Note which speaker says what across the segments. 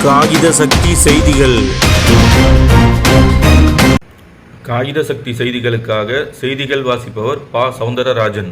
Speaker 1: காகித சக்தி செய்திகள். காகித சக்தி செய்திகளுக்காக செய்திகள் வாசிப்பவர் பா. சௌந்தரராஜன்.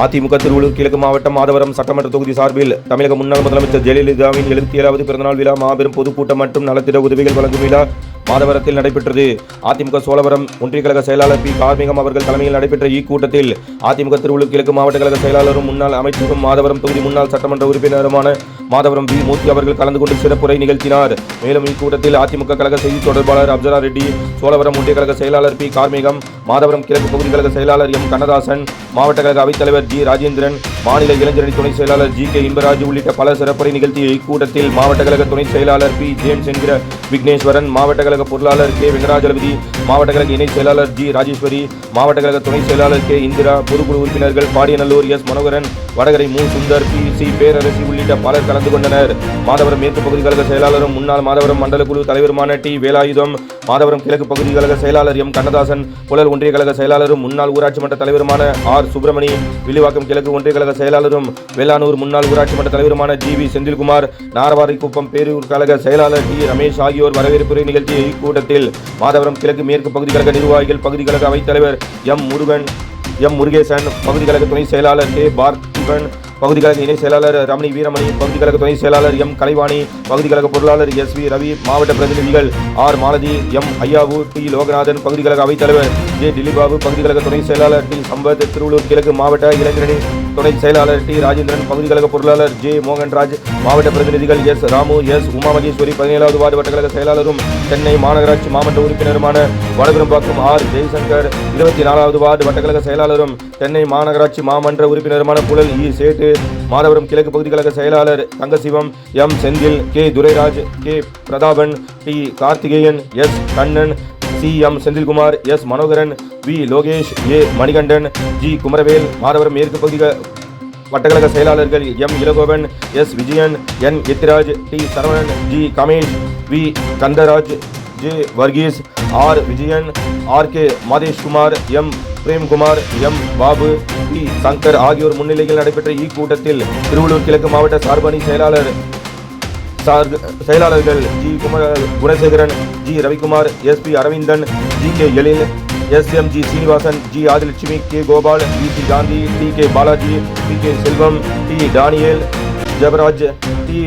Speaker 2: அதிமுக திருவள்ளூர் கிழக்கு மாவட்டம் மாதவரம் சட்டமன்ற தொகுதி சார்பில் தமிழக முன்னாள் முதலமைச்சர் ஜெயலலிதாவின் 77வது பிறந்தநாள் விழா மாபெரும் பொதுக்கூட்டம் மற்றும் நலத்திட்ட உதவிகள் வழங்கும் விழா மாதவரத்தில் நடைபெற்றது. அதிமுக சோழவரம் ஒன்றிய கழக செயலாளர் பி. கார்மிகம் அவர்கள் தலைமையில் நடைபெற்ற இக்கூட்டத்தில் அதிமுக திருவள்ளூர் கிழக்கு மாவட்ட கழக செயலாளரும் முன்னாள் அமைச்சரும் மாதவரம் தொகுதி முன்னாள் சட்டமன்ற உறுப்பினருமான மாதவரம் வி. மூர்த்தி அவர்கள் கலந்து கொண்டு சிறப்புரை நிகழ்த்தினார். மேலும் இக்கூட்டத்தில் அதிமுக கழக செய்தி தொடர்பாளர் அப்சரா ரெட்டி, சோழவரம் ஒன்றிய கழக செயலாளர் பி. கார்மிகம், மாதவரம் கிழக்கு பகுதி கழக செயலாளர் எம். கண்ணதாசன், மாவட்ட கழக அவைத்தலைவர் ஜி. ராஜேந்திரன், மாநில இளைஞரணி துணை செயலாளர் ஜி. கே. இன்பராஜ் உள்ளிட்ட பல சிறப்புரை நிகழ்த்திய இக்கூட்டத்தில் மாவட்ட கழக துணை செயலாளர் பி. ஜேம்ஸ் என்கிற விக்னேஸ்வரன், மாவட்ட கழக பொருளாளர் கே. வெங்கடாஜலபதி, மாவட்ட கழக இணை செயலாளர் ஜி. ராஜேஸ்வரி, மாவட்ட கழக துணை செயலாளர் கே. இந்திரா, பொதுக்குழு உறுப்பினர்கள் பாடியநல்லூர் எஸ். மனோகரன், வடகரை மு. சுந்தர், பி. சி. பேரரசி உள்ளிட்ட பலர் கலந்து கொண்டனர். மாதவரம் மேற்கு பகுதி கழக செயலாளரும் முன்னாள் மாதவரம் மண்டல குழு தலைவருமான டி. வேலாயுதம், மாதவரம் கிழக்கு பகுதி கழக செயலாளர் எம். கண்ணதாசன், புழல் ஒன்றிய கழக செயலாளரும் முன்னாள் ஊராட்சி மன்ற தலைவருமான ஆர். சுப்பிரமணி, வில்லிவாக்கம் கிழக்கு ஒன்றிய கழக செயலாளரும் வேளானூர் முன்னாள் ஊராட்சி மன்ற தலைவருமான ஜி. வி. செந்தில்குமார், நாரவாரிக்குப்பம் பேரூர் கழக செயலாளர் டி. ரமேஷ் ஆகியோர் வரவேற்புரை நிகழ்த்திய இக்கூட்டத்தில் மாதவரம் கிழக்கு மேற்கு பகுதி கழக நிர்வாகிகள், பகுதி கழக அவைத்தலைவர் எம். முருகேசன், பகுதி கழக துணை செயலாளர் கே. பார்த்திபன், பகுதி கழக இணை செயலாளர் ரமணி வீரமணி, பகுதி கழக துணை செயலாளர் எம். கலைவாணி, பகுதி கழக பொருளாளர் எஸ். வி. ரவி, மாவட்ட பிரதிநிதிகள் R. Malathi, M. Ayyavu, T. Loganathan, பகுதி கழக அவைத்தலைவர் ஜே. திலீபாபு, பகுதி கழக துணை செயலாளர் டி. சம்பத், திருவள்ளூர் கிழக்கு மாவட்ட இளைஞரணி துணை செயலாளர் டி. ராஜேந்திரன், பகுதி கழக பொருளாளர் ஜே. மோகன்ராஜ், மாவட்ட பிரதிநிதிகள் எஸ். ராமு, எஸ். உமா மகேஸ்வரி, 17வது வார்டு வட்டக்கழக செயலாளரும் சென்னை மாநகராட்சி மாவட்ட உறுப்பினருமான வடபெரும்பாக்கம் ஆர். ஜெய்சங்கர், 24வது வார்டு வட்டக்கழக செயலாளரும் சென்னை மாநகராட்சி மாமன்ற உறுப்பினருமான புழல் இ. சேட்டு, மாதவரம் கிழக்கு பகுதி கழக செயலாளர் Thangasivam, M. Senthil, K. Durairaj, K. Prathapan, T. Karthikeyan, S. Kannan, C. M. Senthilkumar, S. Manoharan, V. Lokesh, A. Manikandan, G. Kumaravel, Madhavaram மேற்கு பகுதி வட்டக்கழக செயலாளர்கள் M. Ilangovan, S. Vijayan, N. Ethiraj, T. Saravanan, G. Kamesh, V. Kandaraj, J. Varghese, R. Vijayan, R. K. Madheshkumar, M. Premkumar, M. Babu, P. Shankar ஆகியோர் முன்னிலையில் நடைபெற்ற இக்கூட்டத்தில் திருவள்ளூர் கிழக்கு மாவட்ட சார்பணி செயலாளர்கள் G. Gunasekaran, G. Ravikumar, S. B. Aravindan, G. K. Ezhil, S. M. G. Srinivasan, G. Adhilakshmi, K. Gopal, V. C. Gandhi, T. K. Balaji, P. K. Selvam, T. Daniel, Jebaraj, T.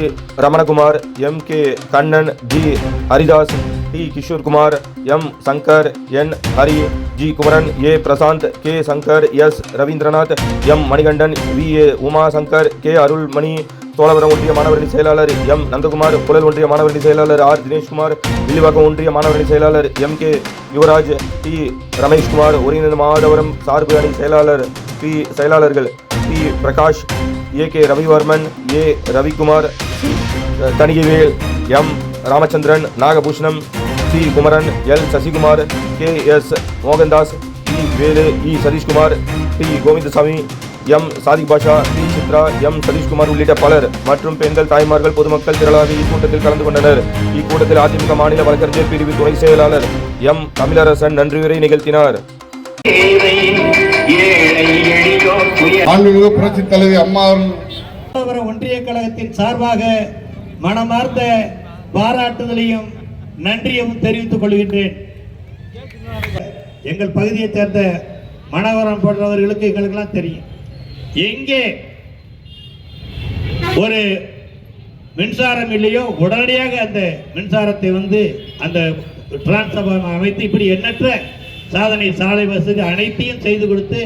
Speaker 2: Ramanakumar, M. K. Kannan, G. Haridas, T. Kishorekumar, M. Shankar, N. Hari, G. Kumaran, A. Prasanth, K. Shankar, S. Raveendranath, M. Manikandan, V. A. Uma Shankar, K. Arulmani, Cholavaram ஒன்றிய மாணவரணி செயலாளர் M. Nandakumar, Puzhal ஒன்றிய மாணவரணி செயலாளர் R. Dineshkumar, Villivakkam ஒன்றிய மாணவரணி செயலாளர் M. K. Yuvaraj, T. Rameshkumar, ஒருங்கிணைந்த மாதவரம் சார்பு அணி செயலாளர்கள் P. Prakash, A. K. Ravivarman, A. Ravikumar, Thanigaivel, M. Ramachandran, Nagabhushanam, C. Kumaran, L. Sasikumar, K. S. Mohandas, E. Velu, E. Satheeshkumar, T. Govindasamy, M. Sadiq Basha, T. Chitra, M. Satheeshkumar உள்ளிட்ட பலர் மற்றும் பெண்கள், தாய்மார்கள், பொதுமக்கள் திரளாக இக்கூட்டத்தில் கலந்து கொண்டனர். இக்கூட்டத்தில் அதிமுக மாநில வழக்கறிஞர் பிரிவு துணை செயலாளர் எம். தமிழரசன் நன்றியுரை நிகழ்த்தினார்.
Speaker 3: புரட்சித் தலைவி அம்மா
Speaker 4: ஒன்றிய கழகத்தின் சார்பாக மனமார்ந்த பாராட்டுதலையும் நன்றியும் தெரிவித்துக் கொள்கின்றேன். எங்கள் பகுதியைச் சேர்ந்த மனவரம் போன்றவர்களுக்கு எங்களுக்கெல்லாம் தெரியும், எங்கே ஒரு மின்சாரம் இல்லையோ உடனடியாக அந்த மின்சாரத்தை அந்த டிரான்ஸ்ஃபார்மர் அமைத்து இப்படி எண்ணற்ற சாதனை, சாலை வசதி அனைத்தையும் செய்து கொடுத்து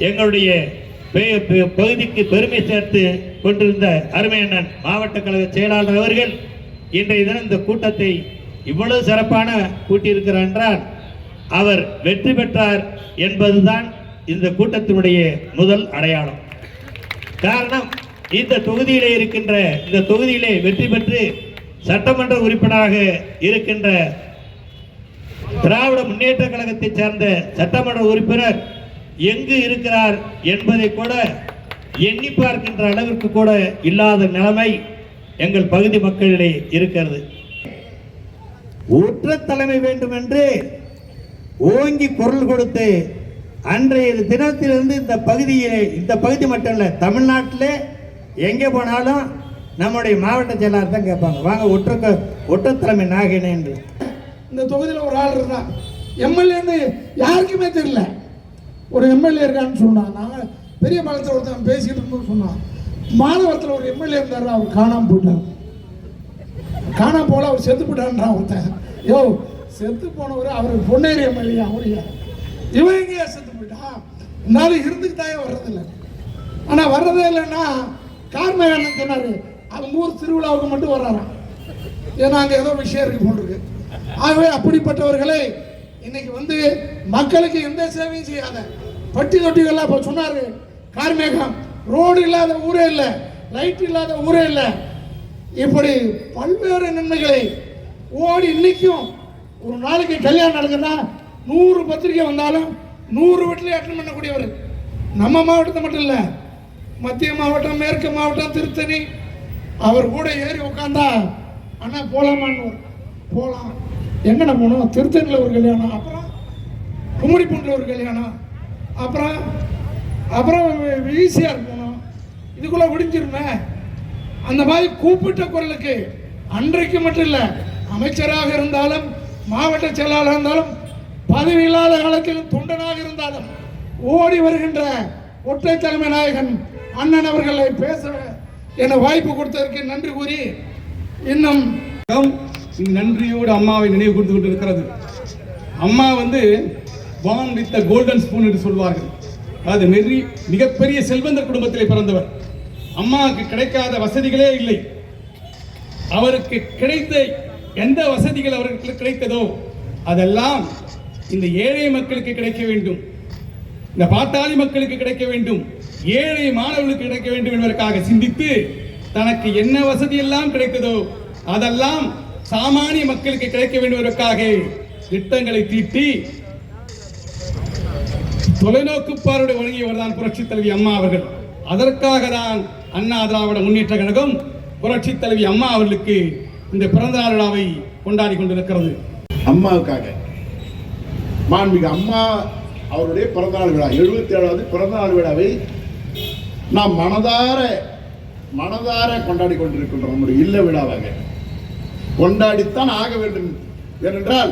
Speaker 4: எங்களுடைய பகுதிக்கு பெருமை சேர்த்து கொண்டிருந்த அருமையண்ணன் மாவட்ட கழக செயலாளர் அவர்கள் இன்றைய தினம் இந்த கூட்டத்தை இவ்வளவு சிறப்பான கூட்டியிருக்கிறார் என்றால் அவர் வெற்றி பெற்றார் என்பதுதான் இந்த கூட்டத்தினுடைய முதல் அடையாளம். காரணம், இந்த தொகுதியிலே வெற்றி பெற்று சட்டமன்ற உறுப்பினராக இருக்கின்ற திராவிட முன்னேற்ற கழகத்தை சேர்ந்த சட்டமன்ற உறுப்பினர் எங்கு இருக்கிறார் என்பதை கூட எண்ணி பார்க்கின்ற அளவிற்கு கூட இல்லாத நிலைமை எங்கள் பகுதி மக்களிடையே இருக்கிறது. ஊற்ற தலைமை வேண்டும் என்று ஓங்கி குரல் கொடுத்து அன்றைய தினத்திலிருந்து இந்த பகுதி மட்டும் இல்லை, தமிழ்நாட்டிலே எங்கே போனாலும் நம்முடைய மாவட்ட செயலாளர் தான் கேட்பாங்க, வாங்க ஒற்றத்தலைமை நாகேனே என்று.
Speaker 3: இந்த தொகுதியில் ஒரு ஆள் இருந்தான், எம்எல்ஏன்னு யாருக்குமே தெரியல. ஒரு எம்எல்ஏ இருக்கான்னு சொன்னான். நாங்கள் பெரிய பாலத்தில் ஒருத்தன் பேசிக்கிட்டு இருந்தோம் சொன்னான். மாதவரத்தில் ஒரு எம்எல்ஏ இருந்தார், அவர் காணாமல் போயிட்டார். காணாம போல அவர் செத்து போயிட்டான்றான் ஒருத்தன். யோ, செத்து போனவர் அவர் பொன்னேரி எம்எல்ஏ, அவரையா இவன் எங்கேயா செத்து போயிட்டான்? இருந்தாலும் இருந்துக்கு தாயே வர்றதில்லை. ஆனால் வர்றதே இல்லைன்னா கார்மேகன் சொன்னார், அவங்க ஊர் திருவிழாவுக்கு மட்டும் வர்றாராம். ஏன்னா அங்கே ஏதோ விஷயம் இருக்கு போட்டிருக்கு. ஆகவே அப்படிப்பட்டவர்களை இன்னைக்கு வந்து மக்களுக்கு எந்த சேவையும் செய்யாத பட்டி தொட்டிகள்லாம் இப்போ சொன்னார். கார்மேகம் ரோடு இல்லாத ஊரே இல்லை, லைட் இல்லாத ஊரே இல்லை. இப்படி பல்வேறு நன்மைகளை ஓடி இன்னைக்கும் ஒரு நாளைக்கு கல்யாணம் நடக்குன்னா 100 பத்திரிகை வந்தாலும் 100 வீட்டிலே அட்டன் பண்ணக்கூடியவர். நம்ம மாவட்டத்தை மட்டும் இல்லை, மத்திய மாவட்டம், மேற்கு மாவட்டம், திருத்தணி, அவர் கூட ஏறி உட்காந்தா அண்ணா போகலாமான்னு போகலாம். எங்கண்ணா போகணும்? திருத்தணியில் ஒரு கல்யாணம், அப்புறம் கும்மிடிப்பூண்டில் ஒரு கல்யாணம், அப்புறம் ஈசிஆர் போகணும். இதுக்குள்ளே விடிஞ்சிருமே. அந்த மாதிரி கூப்பிட்ட குரலுக்கு அன்றைக்கு மட்டும் இல்லை, அமைச்சராக இருந்தாலும் மாவட்ட செயலாளர் இருந்தாலும் பதவி இல்லாத காலத்தில் தொண்டனாக இருந்தாலும் ஓடி வருகின்ற ஒற்றை தலைமை நாயகன் அண்ணன் அவர்களை பேச என வாய்ப்பு கொடுத்ததற்கு நன்றி கூறி இன்னும்
Speaker 5: நன்றியோடு அம்மாவை நினைவு கொடுத்து கொண்டிருக்கிறது. அம்மா வந்து born with the golden spoon என்று சொல்வார்கள். அது மிகப்பெரிய செல்வந்தர் குடும்பத்திலே பிறந்தவர். அம்மாவுக்கு கிடைக்காத வசதிகளே இல்லை. அவருக்கு கிடைத்த எந்த வசதிகள் அவர்களுக்கு கிடைத்ததோ அதெல்லாம் இந்த ஏழை மக்களுக்கு கிடைக்க வேண்டும், இந்த பாட்டாளி மக்களுக்கு கிடைக்க வேண்டும், ஏழை மாணவர்களுக்கு கிடைக்க வேண்டும் என்பதற்காக சிந்தித்து தனக்கு என்ன வசதி எல்லாம் கிடைத்ததோ அதெல்லாம் சாமானிய மக்களுக்கு கிடைக்க வேண்டும் என்பதற்காக திட்டங்களை தீட்டி தொலைநோக்கு பார்வை வழங்கியவர் தான் புரட்சித் தலைவி அம்மா அவர்கள். அதற்காக தான் அண்ணா திராவிட முன்னேற்ற கழகம் புரட்சித் தலைவி அம்மா அவர்களுக்கு இந்த பிறந்த நாள் விழாவை கொண்டாடி கொண்டிருக்கிறது.
Speaker 6: அம்மாவுக்காக மாண்புமிகு அம்மா அவருடைய பிறந்தநாள் விழா 77வது பிறந்தநாள் விழாவை நாம் மனதார கொண்டாடி கொண்டிருக்கின்றோம். நம்முடைய இல்ல விழாவாக கொண்டாடித்தான் ஆக வேண்டும். ஏனென்றால்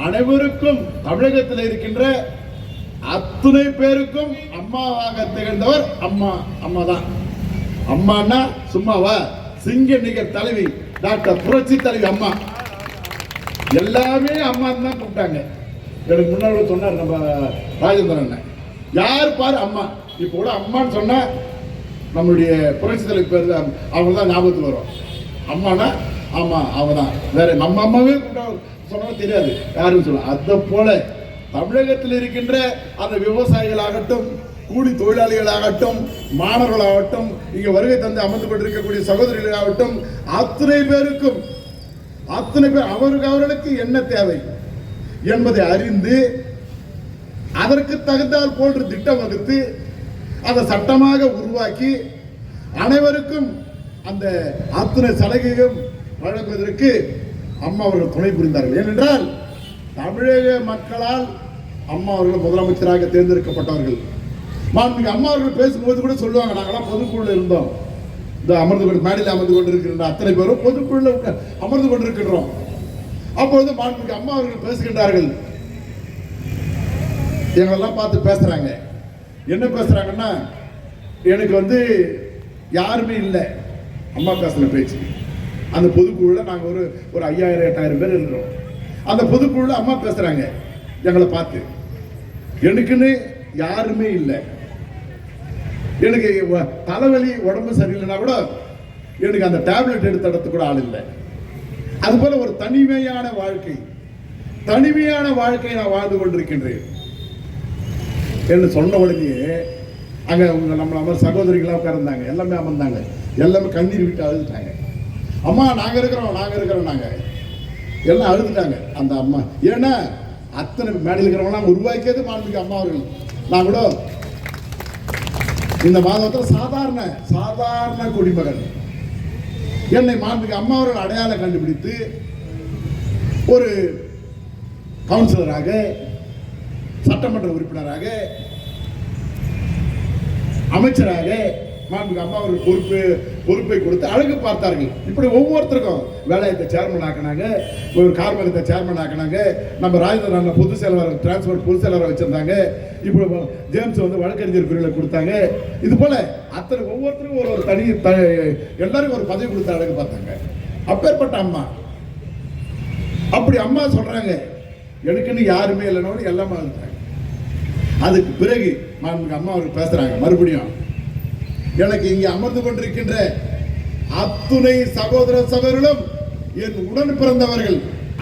Speaker 6: அனைவருக்கும் தமிழகத்தில் இருக்கின்ற அத்துணை பேருக்கும் அம்மாவாக திகழ்ந்தவர் அம்மா தான். அம்மானா சும்மாவா? சிங்க நிகர் தலைவி டாக்டர் புரட்சி தலைவி அம்மா. எல்லாமே அம்மா தான் கூப்பிட்டாங்க. எனக்கு முன்னாடி சொன்னார் நம்ம ராஜேந்திரன், யார் பாரு அம்மா. இப்போ கூட அம்மான்னு சொன்னா நம்மளுடைய புரட்சி தலைவி பேர் அவங்க தான் ஞாபகத்துக்கு வரும். அம்மானா ஆமா அவங்க தான், வேற நம்ம அம்மாவே கூப்பிட்டா சொன்னா தெரியாது யாருன்னு சொல்ல. அதை போல தமிழகத்தில் இருக்கின்ற அந்த விவசாயிகளாகட்டும், கூலி தொழிலாளிகளாகட்டும், மாணவர்களாகட்டும், இங்க வருகை தந்து அமர்ந்து கொண்டிருக்கக்கூடிய சகோதரிகளாகட்டும், அத்தனை பேர் அவர்களுக்கு என்ன தேவை என்பதை அறிந்து அதற்கு தகுந்தால் போன்று திட்டம் வகுத்து அதை சட்டமாக உருவாக்கி அனைவருக்கும் அந்த அத்தனை சலுகையும் வழங்குவதற்கு அம்மா அவர்கள் துணை புரிந்தார்கள். ஏனென்றால் தமிழக மக்களால் அம்மா அவர்கள் முதலமைச்சராக தேர்ந்தெடுக்கப்பட்டவர்கள். மாண்புமிகு அம்மா அவர்கள் பேசும்போது கூட சொல்லுவாங்க, நாங்களாம் பொதுக்குழுல இருந்தோம், இந்த மேடையில் அமர்ந்து கொண்டிருக்கின்ற அத்தனை பேரும் பொதுக்குழுல அமர்ந்து கொண்டிருக்கின்றோம். அப்பொழுது மாண்புமிகு அம்மா அவர்கள் பேசுகின்றார்கள், எங்களெல்லாம் பார்த்து பேசுறாங்க. என்ன பேசுறாங்கன்னா, எனக்கு யாருமே இல்லை. அம்மா பேசுற பேச்சு அந்த பொதுக்குழுல நாங்க ஒரு 5000-8000 பேர் இருக்கிறோம். அந்த பொதுக்குழுல அம்மா பேசுறாங்க எங்களை பார்த்து, எனக்குன்னு யாருமே இல்லை, எனக்கு தலைவலி உடம்பு சரியில்லைன்னா கூட எனக்கு அந்த டேப்லெட் எடுத்து இடத்துக்கு கூட ஆள் இல்லை. அதுபோல ஒரு தனிமையான வாழ்க்கை நான் வாழ்ந்து கொண்டிருக்கின்றேன் என்று சொன்ன உடனே அங்க நம்ம சகோதரிகளா உட்கார்ந்தாங்க, எல்லாமே அமர்ந்தாங்க, எல்லாமே கண்ணீர் விட்டு அழுதுட்டாங்க. அம்மா நாங்க இருக்கிறோம் நாங்க எல்லாம் அழுதுட்டாங்க அந்த அம்மா. ஏன்னா அத்தனை மேடையில் இருக்கிறவங்களாம் உருவாக்கியது மாண்புமிகு அம்மா அவர்கள். நான் கூட இந்த மாதத்தில் சாதாரண குடிமகன் என்னை மாண்புமிகு அம்மா அவர்கள் அடையாளம் கண்டுபிடித்து ஒரு கவுன்சிலராக, சட்டமன்ற உறுப்பினராக, அமைச்சராக மாண்புமிகு அம்மா அவர்கள் பொறுப்பை கொடுத்து அழகு பார்த்தார்கள். இப்படி ஒவ்வொருத்தருக்கும் வேலையத்தை சேர்மன் ஆக்கினாங்க, ஒரு கார்மகத்தை சேர்மன் ஆக்கினாங்க, நம்ம ராஜேந்திரன் பொது செயலாளர் டிரான்ஸ்போர்ட் பொது செயலாளர் வச்சிருந்தாங்க, இப்போ ஜேம்ஸ் வந்து வழக்கறிஞர் பிரிவில் கொடுத்தாங்க. இது போல அத்தனை ஒவ்வொருத்தருக்கும் ஒரு தனி எல்லாருக்கும் ஒரு பதவி கொடுத்து அழகு பார்த்தாங்க. அப்பேற்பட்ட அம்மா அப்படி அம்மா சொல்றாங்க எனக்குன்னு யாருமே இல்லைன்னு எல்லாமே இருந்தாங்க. அதுக்கு பிறகு மாண்புமிகு அம்மா அவர்கள் பேசுறாங்க மறுபடியும், எனக்கு இங்கே அமர்ந்து கொண்டிருக்கின்ற அத்துணை சகோதர சகோதரர்களும் என் உடன் பிறந்தவர்கள்,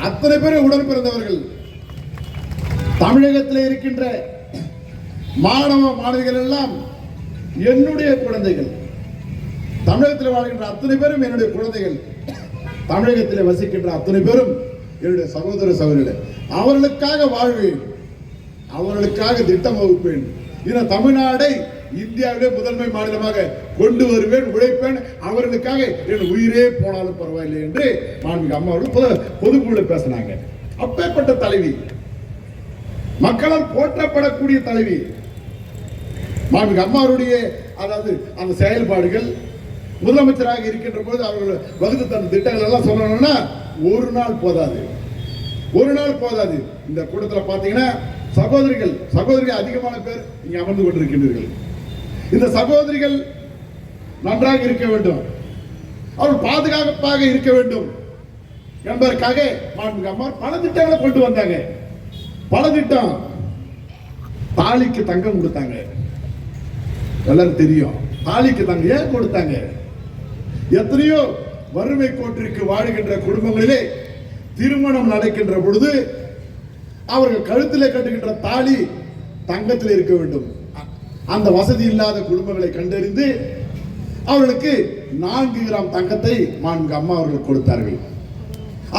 Speaker 6: அத்தனை பேரும் உடன் பிறந்தவர்கள். தமிழகத்தில் இருக்கின்ற மாணவ மாணவிகள் எல்லாம் என்னுடைய குழந்தைகள். தமிழகத்தில் வாழ்கின்ற அத்தனை பேரும் என்னுடைய குழந்தைகள். தமிழகத்தில் வசிக்கின்ற அத்தனை பேரும் என்னுடைய சகோதர சகோதரிகள். அவர்களுக்காக வாழ்வேன், அவர்களுக்காக திட்டம் வகுப்பேன். இந்த தமிழ்நாடை இந்தியாவிலே முதன்மை மாநிலமாக கொண்டு வருவேன், உழைப்பேன், அவர்களுக்காக என் உயிரே போனாலும் பரவாயில்லை என்று மாண்புமிகு அம்மா அவர்கள் பொதுக்குழுல பேசினாங்க. அப்பேற்பட்ட தலைவி, மக்களால் போற்றப்படக்கூடிய தலைவி மாண்புமிகு அம்மா அவருடைய அதாவது அந்த செயல்பாடுகள் முதலமைச்சராக இருக்கின்ற போது அவர்கள் வகுத்து தந்த திட்டங்கள் எல்லாம் சொல்லணும்னா ஒரு நாள் போதாது, ஒரு நாள் போதாது. இந்த கூட்டத்தில் பார்த்தீங்கன்னா சகோதரிகள் அதிகமான பேர் இங்க அமர்ந்து கொண்டிருக்கின்றீர்கள். இந்த சகோதரிகள் நன்றாக இருக்க வேண்டும், அவர்கள் பாதுகாப்பாக இருக்க வேண்டும் என்பதற்காக மாண்புமிகு அம்மா பல திட்டங்களை கொண்டு வந்தாங்க. பல திட்டம். தாலிக்கு தங்கம் கொடுத்தாங்க, எல்லாரும் தெரியும். தாலிக்கு தங்கம் ஏன் கொடுத்தாங்க? எத்தனையோ வறுமை கோட்டிற்கு வாழுகின்ற குடும்பங்களிலே திருமணம் நடக்கின்ற பொழுது அவர்கள் கழுத்திலே கட்டுகின்ற தாலி தங்கத்தில் இருக்க வேண்டும். அந்த வசதி இல்லாத குடும்பங்களை கண்டறிந்து அவர்களுக்கு 4 கிராம் தங்கத்தை மாண்புமிகு அம்மா அவர்கள் கொடுத்தார்கள்.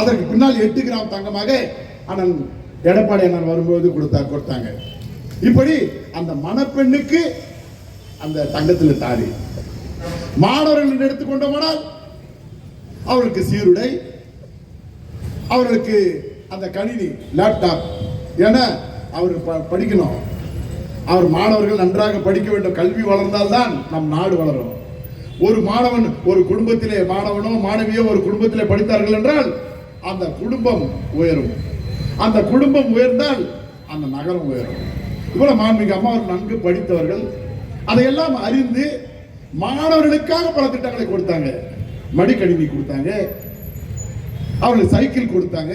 Speaker 6: அதற்கு பின்னால் 8 கிராம் தங்கமாக அண்ணன் எடப்பாடி அண்ணன் வரும்போது கொடுத்தாங்க. இப்படி அந்த மணப்பெண்ணுக்கு அந்த தங்கத்தில் தாலி. மாணவர்கள் எடுத்துக்கொண்டோமானால் அவர்களுக்கு சீருடை, அவர்களுக்கு அந்த கணினி லேப்டாப், ஏன்னா அவர் படிக்கணும், அவர் மாணவர்கள் நன்றாக படிக்க வேண்டும். கல்வி வளர்ந்தால்தான் நம் நாடு வளரும். ஒரு மாணவன் ஒரு குடும்பத்திலே, மாணவனோ மாணவியோ ஒரு குடும்பத்திலே படித்தார்கள் என்றால் அந்த குடும்பம் உயரும். அந்த குடும்பம் உயர்ந்தால் அந்த நகரம் உயரும். இவ்வளவு மாண்புமிகு அம்மா அவர்கள் நன்கு படித்தவர்கள். அதையெல்லாம் அறிந்து மாணவர்களுக்காக பல திட்டங்களை கொடுத்தாங்க. மடிக்கணினி கொடுத்தாங்க, அவர்களுக்கு சைக்கிள் கொடுத்தாங்க.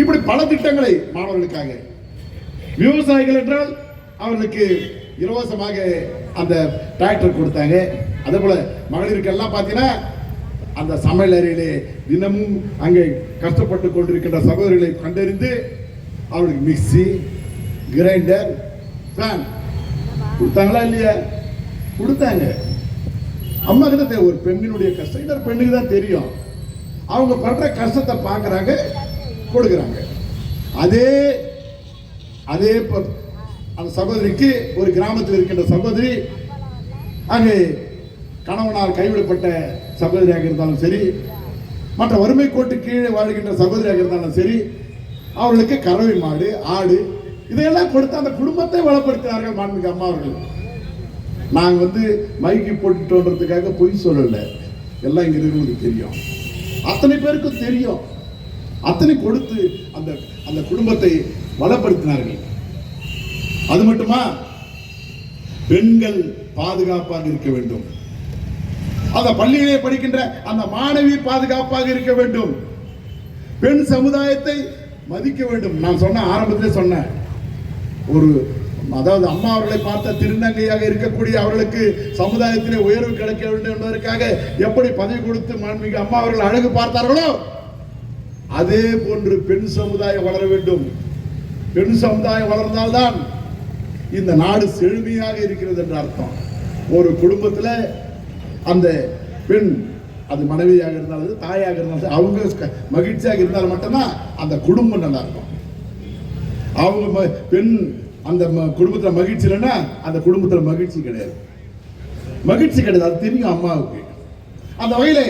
Speaker 6: இப்படி பல திட்டங்களை மாணவர்களுக்காக. விவசாயிகள் என்றால் அவர்களுக்கு இலவசமாக அந்த டிராக்டர் கொடுத்தாங்க. அதே போல மகளிருக்கு எல்லாம் பார்த்தீங்கன்னா அந்த சமையல் அறையிலே தினமும் அங்கே கஷ்டப்பட்டு கொண்டிருக்கின்ற சகோதரிகளை கண்டறிந்து அவர்களுக்கு மிக்சி, கிரைண்டர், ஃபேன் கொடுத்தாங்களா இல்லையா? கொடுத்தாங்க. அம்மா கிட்ட ஒரு பெண்ணினுடைய கஷ்டம் இன்னொரு பெண்ணுக்கு தான் தெரியும். அவங்க பண்ற கஷ்டத்தை பார்க்கறாங்க, கொடுக்குறாங்க. அதே அந்த சகோதரிக்கு ஒரு கிராமத்தில் இருக்கின்ற சகோதரி, அங்கே கணவனால் கைவிடப்பட்ட சகோதரியாக இருந்தாலும் சரி, மற்ற வறுமை கோட்டு கீழே வாழ்கின்ற சகோதரியாக இருந்தாலும் சரி, அவர்களுக்கு கறவை மாடு, ஆடு இதையெல்லாம் கொடுத்து அந்த குடும்பத்தை வளப்படுத்தினார்கள் மாண்புமிகு அம்மா அவர்கள். நாங்கள் மைக்கு போட்டுன்றதுக்காக பொய் சொல்லல, எல்லாம் இங்க இருக்கிறவங்களுக்கு தெரியும், அத்தனை பேருக்கும் தெரியும். அத்தனை கொடுத்து அந்த அந்த குடும்பத்தை வளப்படுத்தினார்கள். அது மட்டுமா, பெண்கள் பாதுகாப்பாக இருக்க வேண்டும். அந்த பள்ளியிலே படிக்கின்ற அந்த மாணவி பாதுகாப்பாக இருக்க வேண்டும். பெண் சமுதாயத்தை மதிக்க வேண்டும். நான் சொன்ன ஆரம்பத்திலே சொன்னேன், அதாவது அம்மா அவர்களை பார்த்த திருநங்கையாக இருக்கக்கூடிய அவர்களுக்கு சமுதாயத்திலே உயர்வு கிடைக்க வேண்டும் என்பதற்காக எப்படி பதவி கொடுத்து மாண்புமிகு அம்மா அவர்கள் அழகு பார்த்தார்களோ அதே போன்று பெண் சமுதாயம் வளர வேண்டும். பெண் சமுதாயம் வளர்ந்தால்தான் இந்த நாடு செழுமையாக இருக்கிறது என்ற அர்த்தம். ஒரு குடும்பத்தில் அந்த பெண், அது மனைவியாக இருந்தாலும் தாயாக இருந்தாலும் அவங்க மகிழ்ச்சியாக இருந்தால் மட்டும்தான் அந்த குடும்பம் நல்லா இருக்கும். அவங்க பெண் அந்த குடும்பத்தில் மகிழ்ச்சி இல்லைன்னா அந்த குடும்பத்தில் மகிழ்ச்சி கிடையாது, மகிழ்ச்சி கிடையாது. அது தெரியும் அம்மாவுக்கு. அந்த வகையிலே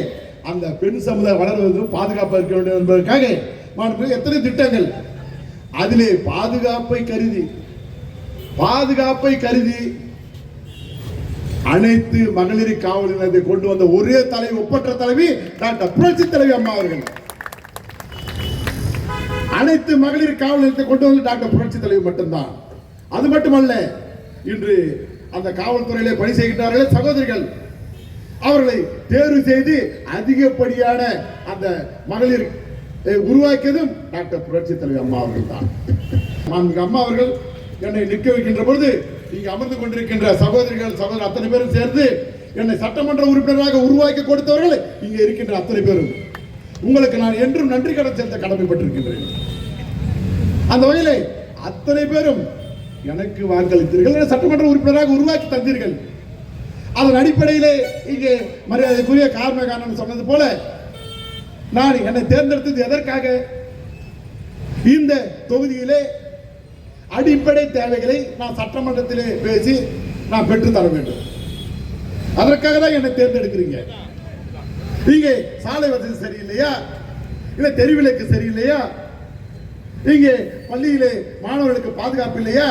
Speaker 6: அந்த பெண் சமுதாயம் வளர்வதற்கு பாதுகாப்பாக இருக்க வேண்டும் என்பதற்காக எத்தனை திட்டங்கள். அதிலே பாதுகாப்பை கருதி அனைத்து மகளிர் காவல் நிலையத்தை கொண்டு வந்த ஒரே தலைவி, ஒப்பற்ற தலைவி டாக்டர் புரட்சி தலைவி அம்மா அவர்கள். அனைத்து மகளிர் காவல் நிலையத்தை கொண்டு வந்து டாக்டர் புரட்சி தலைவி மட்டும்தான். அது மட்டுமல்ல, இன்று அந்த காவல்துறையிலே பணி செய்கின்றார்களே சகோதரிகள், அவர்களை தேர்வு செய்து அதிகப்படியான அந்த மகளிர் உருவாக்கியதும் டாக்டர் புரட்சி தலைவி அம்மா அவர்கள் தான். அம்மா அவர்கள் என்னை நிற்க வைக்கின்ற பொழுது இங்கு அமர்ந்து கொண்டிருக்கின்ற சகோதரிகள் சகோதரர் அத்தனை பேரும் சேர்ந்து என்னை சட்டமன்ற உறுப்பினராக உருவாக்கி கொடுத்தவர்கள் இங்கே இருக்கின்ற அத்தனை பேரும் உங்களுக்கு நான் என்றும் நன்றி கடன் செலுத்த கடமைப்பட்டிருக்கின்றேன். அந்த வகையிலே அத்தனை பேரும் எனக்கு வாக்களித்தீர்கள், சட்டமன்ற உறுப்பினராக உருவாக்கி தந்தீர்கள். அதன் அடிப்படையிலே இங்கே மரியாதைக்குரிய கார்மேகானன் சொன்னது போல நான் என்னை தேர்ந்தெடுத்தது எதற்காக? இந்த தொகுதியிலே அடிப்படை தேவைகளை நான் சட்டமன்றத்திலே பேசி நான் பெற்று தர வேண்டும். அதற்காக தான் என்னை தேர்ந்தெடுக்கிறீங்க. இங்கே சாலை வசதி சரியில்லையா, இல்ல தெருவிளக்கு சரியில்லையா, இங்கே பள்ளியிலே மாணவர்களுக்கு பாதுகாப்பு இல்லையா,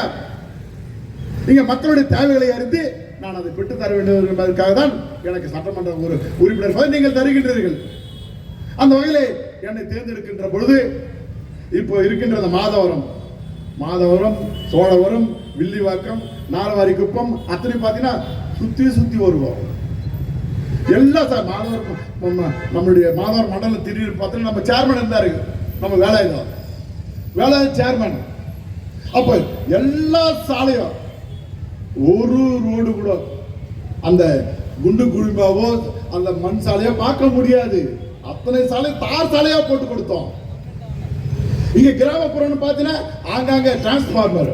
Speaker 6: இங்க மக்களுடைய தேவைகளை அறிந்து நான் அதை பெற்று தர வேண்டும் என்பதற்காக தான் எனக்கு சட்டமன்ற உறுப்பினர் நீங்கள் தருகின்றீர்கள். அந்த வகையிலே என்னை தேர்ந்தெடுக்கின்ற பொழுது இப்போ இருக்கின்ற மாதவரம், சோழவரம், வில்லிவாக்கம், நாலவாரிக்குப்பம் அத்தனை பார்த்தீங்கன்னா சுத்தி வருவோம். எல்லா நம்மளுடைய மாதவரம் மண்டலம் திடீர்னு பார்த்தீங்கன்னா நம்ம சேர்மன் இருந்தாரு, நம்ம வேலை சேர்மன். அப்ப எல்லா சாலையும் ஒரு ரோடு கூட அந்த குண்டு குழிமாவோ அந்த மண் சாலையோ பார்க்க முடியாது. அத்தனை சாலை தார் சாலையா போட்டு கொடுத்தோம். இங்க கிராமப்புறம் பார்த்தீங்கன்னா ஆங்காங்க டிரான்ஸ்பார்மர்,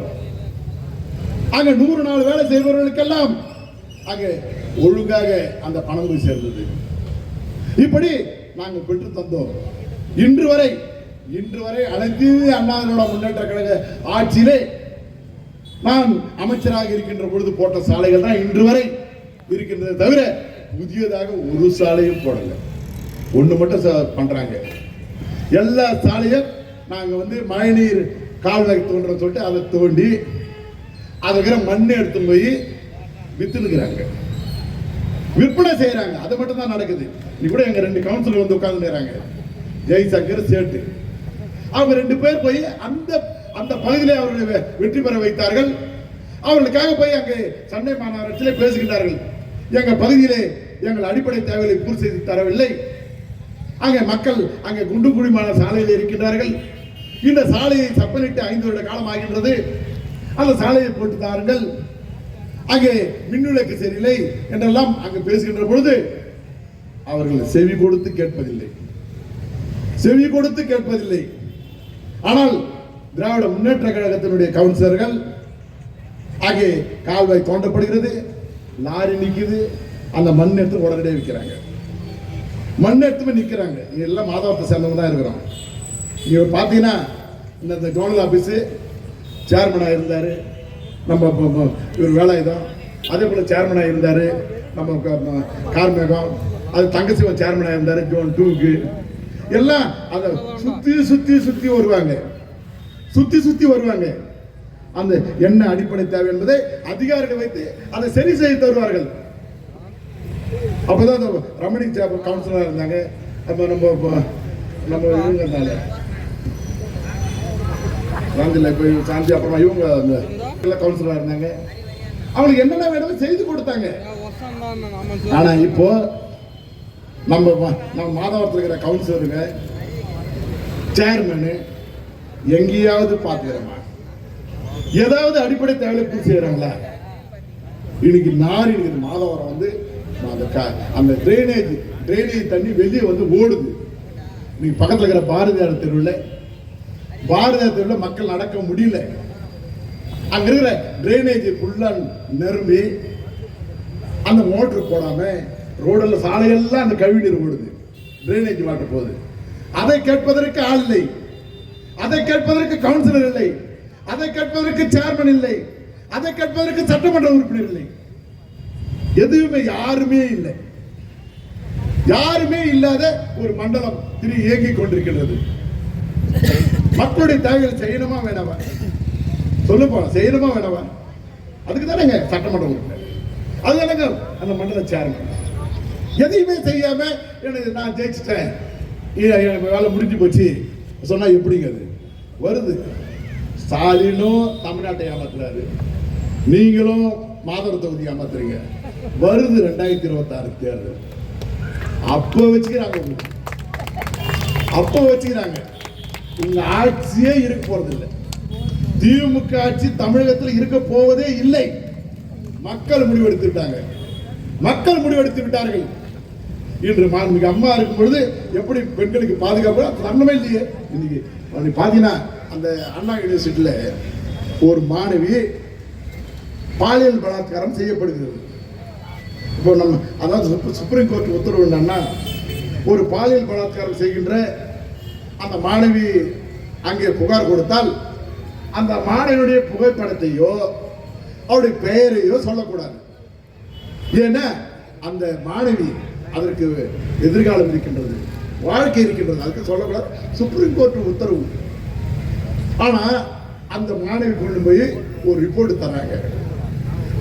Speaker 6: அங்க 100 நாள் வேலை செய்பவர்களுக்கெல்லாம் அங்க ஒழுங்காக அந்த பணம் போய் சேர்ந்தது. இப்படி நாங்கள் பெற்று தந்தோம். இன்று வரை அனைத்து அண்ணா திராவிட முன்னேற்ற கழக ஆட்சியிலே நான் அமைச்சராக இருக்கின்ற பொழுது போட்ட சாலைகள் தான் இன்று வரை இருக்கின்றதை தவிர புதியதாக ஒரு சாலையும் போடல. ஒண்ணு மட்டும் பண்றாங்க. எல்லா சாலையும் நாங்க மழைநீர் கால்வாய் தோன்ற சொல்லிட்டு அதை தோண்டி அதுக்கிற மண்ணை எடுத்து போய் வித்துனுக்குறாங்க, விற்பனை செய்யறாங்க. அது மட்டும் தான் நடக்குது. நீ கூட எங்க 2 கவுன்சிலர் உட்கார்ந்து ஜெய்சங்கர் சேட்டு, அவங்க 2 பேர் போய் அந்த பகுதியிலே அவர்களை வெற்றி பெற வைத்தார்கள். அவர்களுக்காக போய் அங்கே சென்னை மாநகராட்சியிலே பேசுகின்றார்கள். எங்க பகுதியிலே எங்கள் அடிப்படை தேவைகளை பூர்த்தி செய்து தரவில்லை. அங்கே மக்கள் அங்கே குண்டு குழிமான சாலையில் இருக்கின்றார்கள். இந்த சாலையை சப்பனிட்டு 5 வருட காலம் ஆகின்றது. அந்த சாலையை போட்டு தாருங்கள், அங்கே மின்விளக்கு சரியில்லை என்றெல்லாம் அங்கு பேசுகின்ற பொழுது அவர்கள் செவி கொடுத்து கேட்பதில்லை. ஆனால் திராவிட முன்னேற்ற கழகத்தினுடைய கவுன்சிலர்கள் அங்கே கால்வாய் தோண்டப்படுகிறது, லாரி நிக்குது, அந்த மண் எடுத்து உடனடியாக விற்கிறாங்க. மண் எடுத்து நிற்கிறாங்க. எல்லாம் மாதவத்தை சேர்ந்தவங்க தான் இருக்கிறோம். இங்க பார்த்தீங்கன்னா இந்த ஜோனல் ஆபீஸ் சேர்மனாக இருந்தார் நம்ம இவர் வேலாயுதம், அதே போல சேர்மனாக இருந்தார் நம்ம கார்மேகம், அது தங்கசிவன் சேர்மனாக இருந்தார் ஜோன் 2க்கு. எல்லாம் அதை சுத்தி வருவாங்க. அந்த என்ன அடிப்படை தேவை என்பதை அதிகாரிகள் வைத்து அதை சரி செய்து தருவார்கள். அப்பதான் ரமணி கவுன்சிலரா இருந்தாங்க. அப்ப நம்ம இவங்க சாந்தி, அப்புறமா இவங்க கவுன்சிலரா இருந்தாங்க. அவங்களுக்கு என்னென்ன வேணும் செய்து கொடுத்தாங்க. ஆனா இப்போ நம்ம மாதவரத்தில் இருக்கிற கவுன்சிலருங்க சேர்மனு எங்கேயாவது பார்த்துக்கிறோமா? ஏதாவது அடிப்படை தேவையை பூர்த்தி செய்யறாங்களா? இன்னைக்கு மாதவரம் அந்த டிரைனேஜ் தண்ணி வெளியே ஓடுது. இன்னைக்கு பக்கத்தில் இருக்கிற பாரதியார் தெருவில் மக்கள் நடக்க முடியல. அங்க இருக்கிற டிரைனேஜ் ஃபுல்லா நிரம்பி அந்த மோட்டர் போடாம ரோடில் சாலையெல்லாம் அந்த கழிவுநீர் ஓடுது, டிரைனேஜ் வாட்டர் போகுது. அதை கேட்பதற்கு ஆள் இல்லை, அதை கேட்பதற்கு கவுன்சிலர் இல்லை, அதை கேட்பதற்கு சேர்மன் இல்லை, அதை கேட்பதற்கு சட்டமன்ற உறுப்பினர் இல்லை. எதுவுமே யாருமே இல்லாத ஒரு மண்டலம் இயங்கிக் கொண்டிருக்கிறது. மக்களுடைய தேவைகள் செய்யணுமா வேணாமா? சொல்லுப்பா, செய்யணுமா வேணாமா? அதுக்கு தானேங்க சட்டமன்ற உறுப்பினர். அது எனக்கு அந்த மண்டல சேர்மன் எதையுமே செய்யாம எனக்கு நான் ஜெயிச்சிட்டேன், வேலை முடிஞ்சு போச்சு சொன்னா எப்படிங்க அது வருது? ஸ்டாலினும் தமிழ்நாட்டை ஏமாத்துறாரு, நீங்களும் மாதவர தொகுதி ஏமாத்துறீங்க. வருது 2026 தேர்தல், அப்ப வச்சுக்கிறாங்க. உங்க ஆட்சியே இருக்க போறதில்லை. திமுக ஆட்சி தமிழகத்தில் இருக்க போவதே இல்லை. மக்கள் முடிவெடுத்து விட்டார்கள். இன்று மாண்புமிகு அம்மா இருக்கும் பொழுது எப்படி பெண்களுக்கு பாதுகாப்பு தரணுமே இல்லையே. இன்னைக்கு பாத்தீங்கன்னா அந்த அண்ணா யூனிவர்சிட்டியில ஒரு மாணவி பாலியல் பலாத்காரம் செய்யப்படுகிறது. இப்போ நம்ம அதாவது சுப்ரீம் கோர்ட் உத்தரவு என்னன்னா, ஒரு பாலியல் பலாத்காரம் செய்கின்ற அந்த மாணவி அங்கே புகார் கொடுத்தால் அந்த மாணவியுடைய புகைப்படத்தையோ அவருடைய பெயரையோ சொல்லக்கூடாது. ஏன்னா அந்த மாணவி அதற்கு எதிர்காலம் இருக்கின்றது, வாழ்க்கை இருக்கின்றது, அதுக்கு சொல்லக்கூடாது. சுப்ரீம் கோர்ட் உத்தரவு. ஆனா அந்த மாணவி கொண்டு போய் ஒரு ரிப்போர்ட் தராங்க.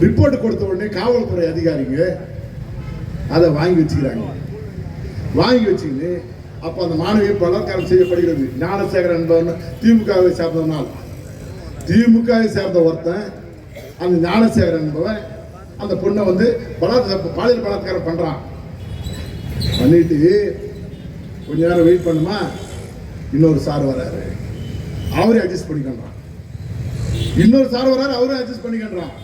Speaker 6: ரிப்போர்ட் கொடுத்த உடனே காவல்துறை அதிகாரிங்க அதை வாங்கி வச்சுக்கிறாங்க. அப்ப அந்த மாணவி பலாத்காரம் செய்யப்படுகிறது. ஞானசேகரன் என்பவன் திமுகவை சேர்ந்த ஒருத்தன், அந்த ஞானசேகரன் என்பவன் அந்த பொண்ணை வந்து பாலியல் பலாத்காரம் பண்றான். பண்ணிட்டு கொஞ்ச நேரம் வெயிட் பண்ணுமா, இன்னொரு சார் வராரு, அவரே அட்ஜஸ்ட் பண்ணிக்கிறான். இன்னொரு சார் வராரு, அவரே அட்ஜஸ்ட் பண்ணிக்கிறான்.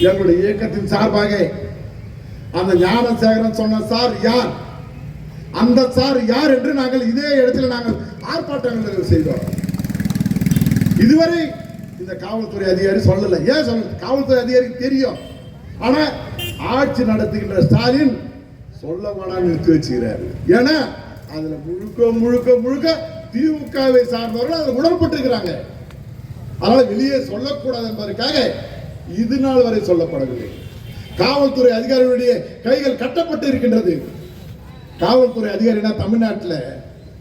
Speaker 6: எங்களுடைய இயக்கத்தின் சார்பாக அந்த ஞானசேகரன் சொன்ன சார் யார், அந்த சார் யார் என்று நாங்கள் இதே இடத்துல நாங்கள் ஆர்ப்பாட்டங்கள் செய்தோம். இதுவரை இந்த காவல்துறை அதிகாரி சொல்லல. ஏன் சொல்லல? காவல்துறை அதிகாரிக்கு தெரியும். ஆனா ஆட்சி நடத்துகின்ற ஸ்டாலின் சொல்ல வேணாம் நிறுத்தி வச்சுக்கிறாரு. ஏன்னா அதுல முழுக்க திமுகவை சார்ந்தவர்கள் அதில் உடன்பட்டிருக்கிறாங்க. அதனால வெளியே சொல்லக்கூடாது என்பதற்காக இது நாள் வரை சொல்லப்படவில்லை. காவல்துறை அதிகாரிகளுடைய கைகள் கட்டப்பட்டு இருக்கின்றது. காவல்துறை அதிகாரினா தமிழ்நாட்டில்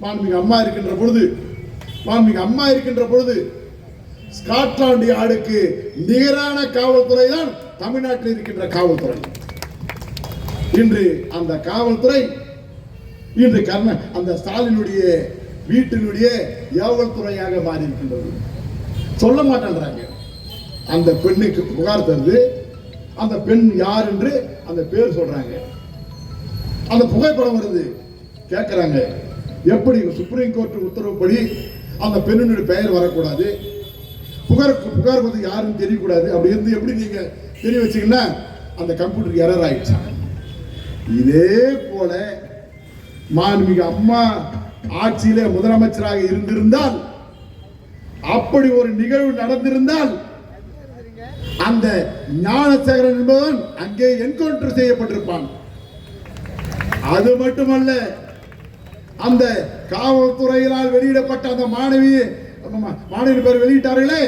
Speaker 6: மாண்புமிகு அம்மா இருக்கின்ற பொழுது ஸ்காட்லாந்து யார்டுக்கு நிகரான காவல்துறை தான் தமிழ்நாட்டில் இருக்கின்ற காவல்துறை. இன்று அந்த காவல்துறை இன்று அந்த ஸ்டாலினுடைய வீட்டினுடைய ஏவல் துறையாக மாறி இருக்கின்றது. சொல்ல மாட்டேன்றாங்க. அந்த பெண்ணுக்கு புகார் தந்து அந்த பெண் யார் என்று அந்த பேர் சொல்றாங்க. அந்த புகைப்படம் வருது, கேட்கிறாங்க எப்படி சுப்ரீம் கோர்ட் உத்தரவுப்படி அந்த பெண்ணினுடைய பெயர் வரக்கூடாது, புகார் வந்து யாருன்னு தெரியக்கூடாது. அப்படி இருந்து எப்படி நீங்க தெரிய வச்சீங்கன்னா அந்த கம்ப்யூட்டருக்கு எரர் ஆயிடுச்சு. இதே போல மாண்புமிகு அம்மா ஆட்சியிலே முதலமைச்சராக இருந்திருந்தால், அப்படி ஒரு நிகழ்வு நடந்திருந்தால் அந்த ஞானசேகரன் என்பவன் அங்கே என்கவுண்டர் செய்யப்பட்டிருப்பான். அது மட்டுமல்ல, அந்த காவல்துறையினால் வெளியிடப்பட்ட அந்த மாணவி பேர் வெளியிட்டார்களே,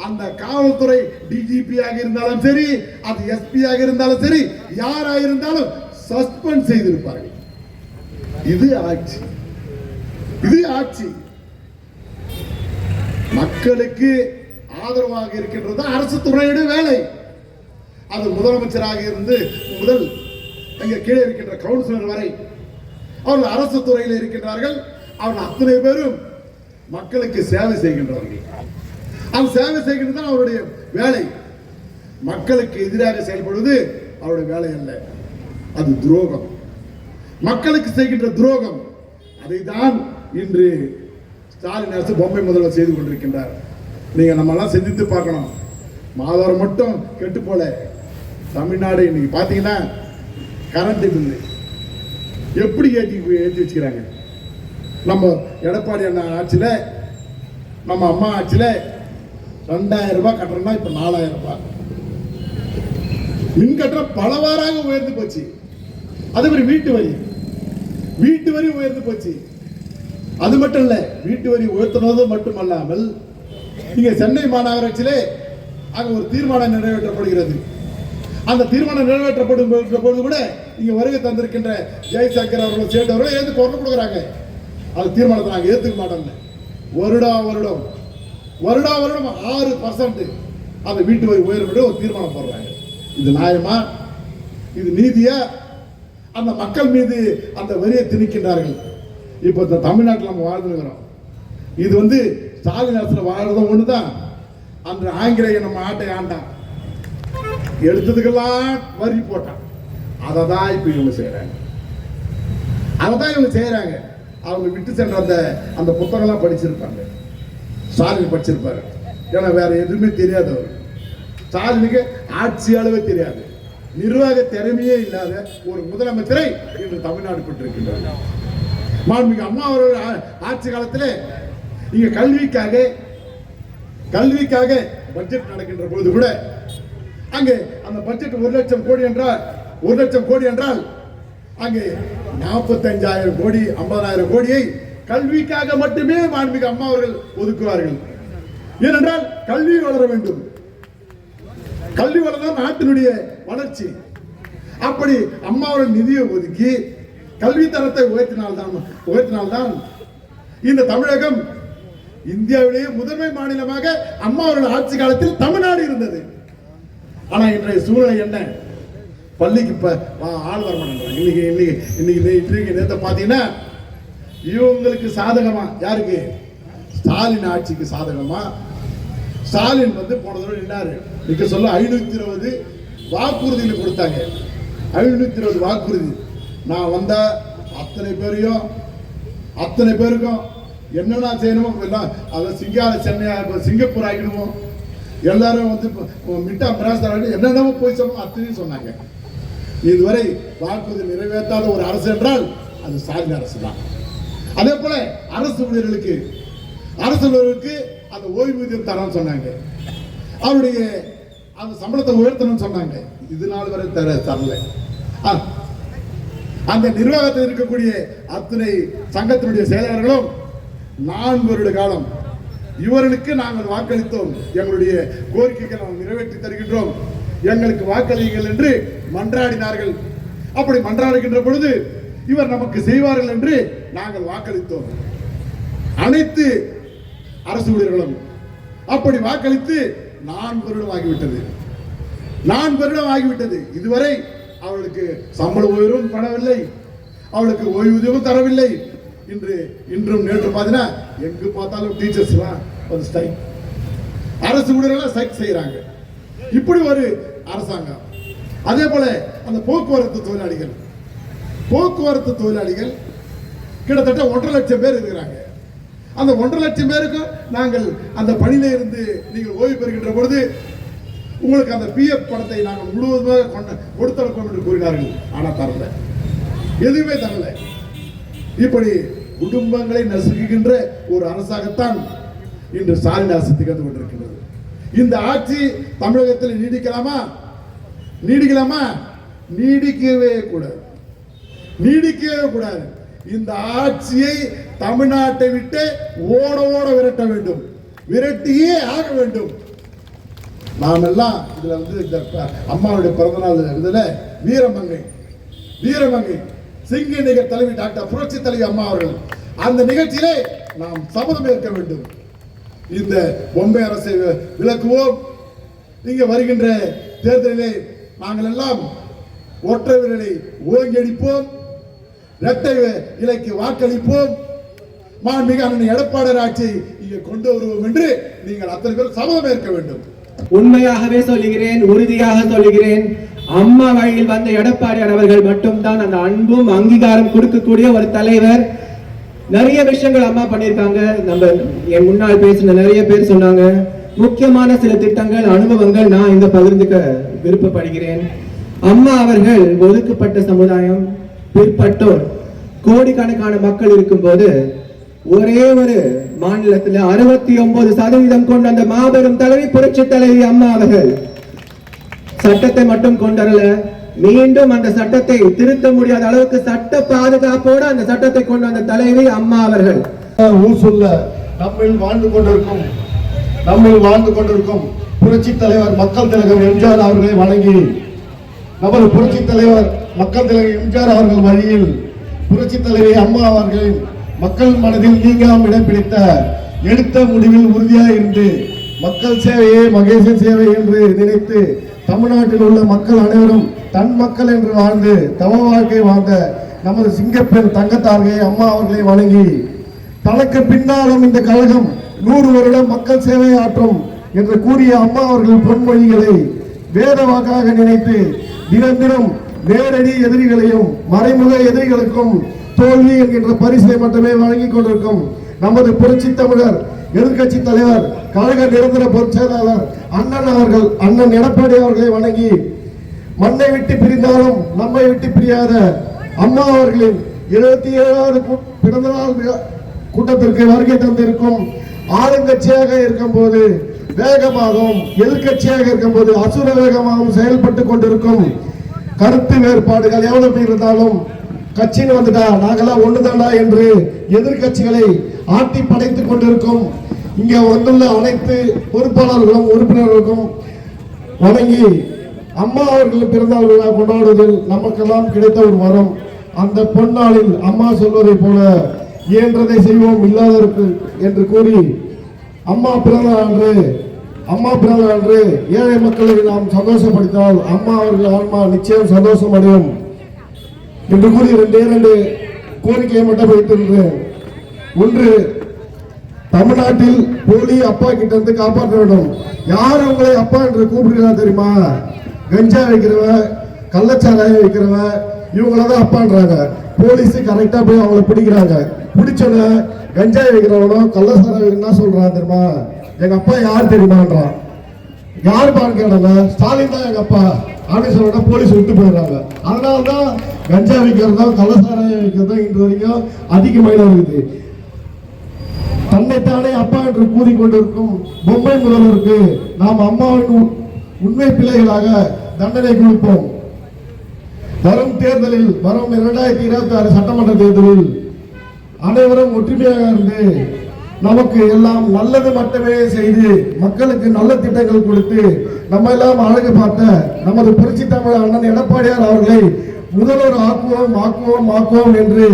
Speaker 6: அந்த காவல்துறை டிஜிபியாக இருந்தாலும் சரி, அது எஸ்பியாக இருந்தாலும் சரி, யாராக இருந்தாலும் சஸ்பெண்ட் செய்திருப்பார்கள். இது ஆட்சி. மக்களுக்கு ஆதரவாக இருக்கின்றது அரசு துறையுடைய வேலை. அது முதலமைச்சராக இருந்து முதல் அங்கே கீழே இருக்கின்ற கவுன்சிலர் வரை அவர்கள் அரசு துறையில் இருக்கின்றார்கள். அவர்கள் அத்தனை பேரும் மக்களுக்கு சேவை செய்கின்றவர்கள். அந்த சேவை செய்கின்றது தான் அவருடைய வேலை. மக்களுக்கு எதிராக செயல்படுவது அவருடைய வேலை அல்ல, அது துரோகம், மக்களுக்கு செய்கின்ற துரோகம். அதை தான் இன்று ஸ்டாலின் அரசு பொம்மை முதல்வர் செய்து கொண்டிருக்கின்றார். நீங்க நம்ம எல்லாம் சிந்தித்து பார்க்கணும். மாதவரம் மட்டும் கெட்டு போல, தமிழ்நாடு இன்னைக்கு பாத்தீங்கன்னா கரண்ட் பில்லு எப்படி ஏற்றி வச்சுக்கிறாங்க. நம்ம எடப்பாடி அண்ணா ஆட்சியில், நம்ம அம்மா ஆட்சியில் 2000 ரூபாய் கட்டணம்னா இப்ப 4000 ரூபாய். மின் கட்டணம் பலவாறாக உயர்ந்து போச்சு. அதே மாதிரி வீட்டு வரி உயர்ந்து போச்சு. அது மட்டும் இல்ல, வீட்டு வரி உயர்த்தினது மட்டுமல்லாமல் இங்க சென்னை மாநகராட்சியிலே அங்க ஒரு தீர்மானம் நிறைவேற்றப்படுகிறது. அந்த தீர்மானம் நிறைவேற்றப்படும் பொழுது கூட இங்க வருகை தந்திருக்கின்ற ஜெய்சங்கர் அவர்கள் சேர்ந்தவர்கள் ஏற்று குரல் கொடுக்குறாங்க. அந்த தீர்மானத்தை நாங்கள் ஏற்றுக்க மாட்டோம். வருடம் 6% அந்த வீட்டு வரி உயரும் ஒரு தீர்மானம் போடுறாங்க. இது நியாயமா? இது நீதியா? அந்த மக்கள் மீது அந்த வரியை திணிக்கின்றார்கள். இப்போ இந்த தமிழ்நாட்டில் நம்ம வாழ்ந்துருக்கிறோம். இது வந்து ஸ்டாலின் அரசில் வாழ்றதும் ஒண்ணுதான். அந்த ஆங்கிலேய நம்ம ஆட்டை ஆண்டான், எடுத்ததுக்கெல்லாம் வரி போட்டான். அதை தான் இப்போ இவங்க செய்யறாங்க. அவங்க விட்டு சென்ற அந்த புத்தகம்லாம் படிச்சிருப்பாங்க. ஸ்டாலின் படிச்சிருப்பாரு. ஏன்னா வேற எதுவுமே தெரியாது அவர். ஸ்டாலினுக்கு ஆட்சியாளவே தெரியாது, நிர்வாக திறமையே இல்லாத ஒரு முதலமைச்சரை இன்று தமிழ்நாடு பெற்றிருக்கின்றார். மாண்புமிகு அம்மா அவர்கள் ஆட்சி காலத்தில் இங்க கல்விக்காக பட்ஜெட் நடக்கின்ற பொழுது கூட அங்கே அந்த பட்ஜெட் 1,00,000 கோடி என்றால் அங்கே 45,000 கோடி 50,000 கோடியை கல்விக்காக மட்டுமே மாண்புமிகு அம்மா அவர்கள் ஒதுக்குவார்கள். ஏனென்றால் கல்வி வளர வேண்டும். கல்வி வளர்தான் நாட்டினுடைய வளர்ச்சி. அப்படி அம்மா அவர்கள் நிதியை ஒதுக்கி கல்வி தரத்தை உயர்த்தினால்தான் இந்த தமிழகம் இந்தியாவிலேயே முதன்மை மாநிலமாக அம்மா அவர்கள் ஆட்சி காலத்தில் தமிழ்நாடு இருந்தது. ஆனா இன்றைய சூழ்நிலை என்ன? பள்ளிக்கு ஆள் வர மாட்டாங்க. இன்னைக்கு நேரத்தை பார்த்தீங்கன்னா இவங்களுக்கு சாதகமா, யாருக்கு? ஸ்டாலின் ஆட்சிக்கு சாதகமா. ஸ்டாலின் வந்து போன தடவை நின்னாரு. நீங்க சொல்ல 520 வாக்குறுதிகள் கொடுத்தாங்க. 520 வாக்குறுதி. நான் வந்தா அத்தனை பேருக்கும் என்னென்ன செய்யணுமோ எல்லாம் அதை சிங்கப்பூர் ஆகிடுவோம், எல்லாரும் வந்து மிட்டா மிராஸ்தார் என்னென்னமோ போய் சொல்லணும் அத்தனையும் சொன்னாங்க. இதுவரை வாக்குறுதி நிறைவேற்றாத ஒரு அரசு என்றால் அது ஸ்டாலின் அரசு தான். அதே போல அரசு ஊழியர்களுக்கு அந்த ஓய்வூதியம் தரணும்னு சொன்னாங்க. அவருடைய அந்த சம்பளத்தை உயர்த்தணும்னு சொன்னாங்க. இது நாள் வரை தரல. அந்த நிர்வாகத்தில் இருக்கக்கூடிய அத்தனை சங்கத்தினுடைய செயலாளர்களும் 4 வருட காலம் இவர்களுக்கு நாங்கள் வாக்களித்தோம், எங்களுடைய கோரிக்கைகளை நாங்கள் நிறைவேற்றி தருகின்றோம், எங்களுக்கு வாக்களியுங்கள் என்று மன்றாடினார்கள். அப்படி மன்றாடுகின்ற பொழுது இவர் நமக்கு செய்வார்கள் என்று நாங்கள் வாக்களித்தோம். அனைத்து அரசு ஊழியர்களும் அப்படி வாக்களித்து 4 வருடம் ஆகிவிட்டது. இதுவரை அவர்களுக்கு சம்பள உயர்வும் பண்ணவில்லை, அவளுக்கு ஓய்வூதியமும் தரவில்லை. இன்றும் நேற்று பார்த்தீங்கன்னா எங்கு பார்த்தாலும் டீச்சர்ஸ் ஸ்ட்ரைக், அரசு ஊழியர்கள் ஸ்ட்ரைக் செய்யறாங்க. இப்படி ஒரு அரசாங்கம். அதே போல அந்த போக்குவரத்து தொழிலாளிகள் கிட்டத்தட்ட 1.5 லட்சம் பேர் இருக்கிறாங்க. அந்த 1.5 லட்சம் பேருக்கு நாங்கள் அந்த பணியில இருந்து நீங்கள் ஓய்வு பெறுகின்ற பொழுது உங்களுக்கு அந்த PF பணத்தை நாங்கள் முழுவதுமாக கொடுத்தனுப்போம் என்று கூறினார்கள். ஆனால் தரல, எதுவுமே தரல. இப்படி குடும்பங்களை நசுக்குகின்ற ஒரு அரசாகத்தான் இன்று ஸ்டாலின் அரசு திகழ்ந்து கொண்டிருக்கிறது. இந்த ஆட்சி தமிழகத்தில் நீடிக்கலாமா? நீடிக்கவே கூடாது. இந்த ஆட்சியை தமிழ்நாட்டை விட்டு ஓட விரட்ட வேண்டும், விரட்டியே ஆக வேண்டும். நாம் எல்லாம் இதுல வந்து இந்த அம்மாவுடைய பிறந்தநாள் இதுல வீரமங்கை சிங்க நிகர் தலைவி டாக்டர் புரட்சி தலைவி அம்மா அவர்கள் அந்த நிகழ்ச்சியிலே நாம் சபதம் ஏற்க வேண்டும். இந்த பொம்மை அரசை விலக்குவோம். இங்க வருகின்ற தேர்தலிலே நாங்கள் எல்லாம் ஒற்றை விரலை ஓங்கடிப்போம், இரட்டை இலைக்கு வாக்களிப்போம், மாண்புமிகு அண்ணன் எடப்பாடி ஆட்சியை இங்கே கொண்டு வருவோம் என்று நீங்கள் அத்தனை பேர் சபதம் ஏற்க வேண்டும்.
Speaker 7: உண்மையாகவே சொல்லுகிறேன், உறுதியாக சொல்லுகிறேன், அம்மா வழியில் வந்த எடப்பாடியார் அவர்கள் மட்டும்தான் அந்த அன்பும் அங்கீகாரம் கொடுக்கக்கூடிய ஒரு தலைவர். நிறைய விஷயங்கள் அம்மா பண்ணியிருக்காங்க. நம்ம என் முன்னால் பேசின நிறைய பேர் சொன்னாங்க. முக்கியமான சில திட்டங்கள், அனுபவங்கள் நான் இங்க பகிர்ந்துக்க விருப்பப்படுகிறேன். அம்மா அவர்கள் ஒதுக்கப்பட்ட சமுதாயம், பிற்பட்டோர், கோடிக்கணக்கான மக்கள் இருக்கும் போது ஒரே ஒரு மாநிலத்தில் 69% கொண்ட அந்த மாபெரும் தலைவி புரட்சி தலைவி அம்மா அவர்கள் சட்டத்தை மட்டும் கொண்டரல, மீண்டும் அந்த சட்டத்தை திருத்த முடியாத அளவுக்கு சட்ட பாதுகாப்போடு அந்த சட்டத்தை கொண்டு வந்த தலைவி அம்மா அவர்கள்.
Speaker 6: ஊர் சொல்ல நம்மில் வாழ்ந்து கொண்டிருக்கும் புரட்சி தலைவர் மக்கள் திலகம் எம்ஜிஆர் அவர்களை வணங்கி, நமது புரட்சி தலைவர் மக்கள் திலகம் எம்ஜிஆர் அவர்கள் வழியில் புரட்சி தலைவி அம்மா அவர்கள் மக்கள் மனதில் நீங்காம இடம் பிடித்த எடுத்த முடிவில் உறுதியாக இருந்து மக்கள் சேவையே மகேசன் சேவை என்று நினைத்து
Speaker 8: தமிழ்நாட்டில் உள்ள மக்கள் அனைவரும் தன் மக்கள் என்று வாழ்ந்து தவ வாழ்க்கை வாழ்ந்த நமது சிங்கப்பெண் தங்கத்தார்கை அம்மா அவர்களை வணங்கி, தனக்கு பின்னாலும் இந்த கழகம் 100 வருடம் மக்கள் சேவை ஆற்றும் என்று கூறிய அம்மா அவர்கள் பொன்மொழிகளை வேத வாக்காக நினைத்து தினம் தினம் நேரடி எதிரிகளையும் மறைமுக எதிரிகளுக்கும் தோல்வி என்கின்ற பரிசை மட்டுமே வழங்கிக் கொண்டிருக்கும் நமது புரட்சி தமிழர் எதிர்கட்சி தலைவர் கழக நிரந்தர பொதுச் செயலாளர் அண்ணன் எடப்பாடி அவர்களை வணங்கி, மண்ணை விட்டு பிரிந்தாலும் நம்மை விட்டு பிரியாத அம்மா அவர்களின் 77வது பிறந்தநாள் கூட்டத்திற்கு வருகை தந்திருக்கும் ஆளுங்கட்சியாக இருக்கும் போது வேகமாகவும் எதிர்கட்சியாக இருக்கும் போது அசுர வேகமாகவும் செயல்பட்டு கொண்டிருக்கும் கருத்து வேறுபாடுகள் எவ்வளவு இருந்தாலும் கட்சின்னு வந்துட்டா நாங்கெல்லாம் ஒண்ணுதானா என்று எதிர்கட்சிகளை ஆட்டி படைத்துக் கொண்டிருக்கும் இங்கே வந்துள்ள அனைத்து பொறுப்பாளர்களும் உறுப்பினர்களுக்கும் வணங்கி, அம்மா அவர்கள் பிறந்தநாள் விழா கொண்டாடுவதில் நமக்கெல்லாம் கிடைத்த ஒரு வரம். அந்த பொன்னாளில் அம்மா சொல்வதை போல இயன்றதை செய்வோம் இல்லாததற்கு என்று கூறி, அம்மா பிறந்தநாள் அன்று ஏழை மக்களை நாம் சந்தோஷப்படுத்தினால் அம்மா அவர்கள் ஆன்மா நிச்சயம் சந்தோஷம் அடையும் என்று கூறி 2 கோரிக்கையை மட்டும் வைத்திருந்தேன். ஒன்று, தமிழ்நாட்டில் போலி அப்பா கிட்ட இருந்து காப்பாற்ற வேண்டும். யார் உங்களை அப்பா என்று கூப்பிடுறா தெரியுமா? கஞ்சா வைக்கிறவன், கள்ளச்சாராயம் வைக்கிறவன், இவங்களதான் அப்பான்றாங்க. போலீஸ் கரெக்டா போய் அவங்கள பிடிக்கிறாங்க. பிடிச்சோட கஞ்சாய் வைக்கிறவனும் கள்ளச்சாராயம் என்ன சொல்றான் தெரியுமா? எங்க அப்பா யார் தெரியுமான்றான். யார் பாருங்க கேட்டாங்க, ஸ்டாலின் தான் எங்க அப்பா அப்படின்னு சொல்ல போலீஸ் விட்டு போயிடுறாங்க. அதனால்தான் கஞ்சா வைக்கிறதும் கள்ளச்சாராயம் வைக்கிறதும் இன்று வரைக்கும் அதிகமாக இருக்குது. தன்னைத்தானே அப்பா என்று கூறிக்கொண்டிருக்கும் பொம்மை முதல்வருக்கு நாம் அம்மாவின் உண்மை பிள்ளைகளாக தண்டனை கொடுப்போம். வரும் தேர்தலில், வரும் 2026 சட்டமன்ற தேர்தலில் அனைவரும் ஒற்றுமையாக இருந்து நமக்கு எல்லாம் நல்லது மட்டுமே செய்து மக்களுக்கு நல்ல திட்டங்கள் கொடுத்து நம்ம எல்லாம் அழகு பார்த்த நமது புரட்சி தமிழர் அண்ணன் எடப்பாடியார் அவர்களை முதல்வர் ஆக்குவோம் என்று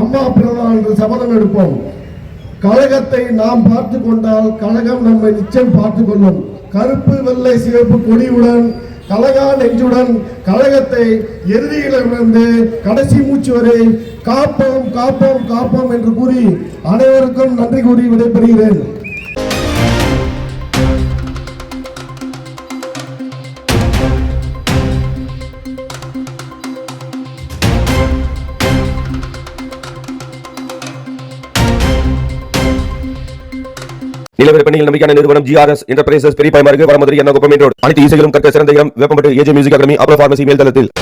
Speaker 8: அம்மா பிறந்தநாள் என்று சபதம் எடுப்போம். கழகத்தை நாம் பார்த்து கொண்டால் கழகம் நம்மை நிச்சயம் பார்த்து கொள்ளும். கருப்பு வெள்ளை சிவப்பு கொடியுடன் கழகா நெஞ்சுடன் கழகத்தை எதிரிகளிடமிருந்து கடைசி மூச்சு வரை காப்போம் காப்போம் காப்போம் என்று கூறி அனைவருக்கும் நன்றி கூறி விடைபெறுகிறேன்.
Speaker 2: நிலவரப்பணியில் நம்பிக்கையான நிறுவனம் GRS என்டர்பிரைசஸ் பெரிய பாய்மார்க்கு வடமதுரை எண்ணகுப்பம் ரோடு. அனைத்து இசைகளும் கற்க சிறந்த இடம் வேப்பம்பட்டு AJ மியூசிக் அகாடமி அப்ரோ பார்மசி மேல் தளத்தில்.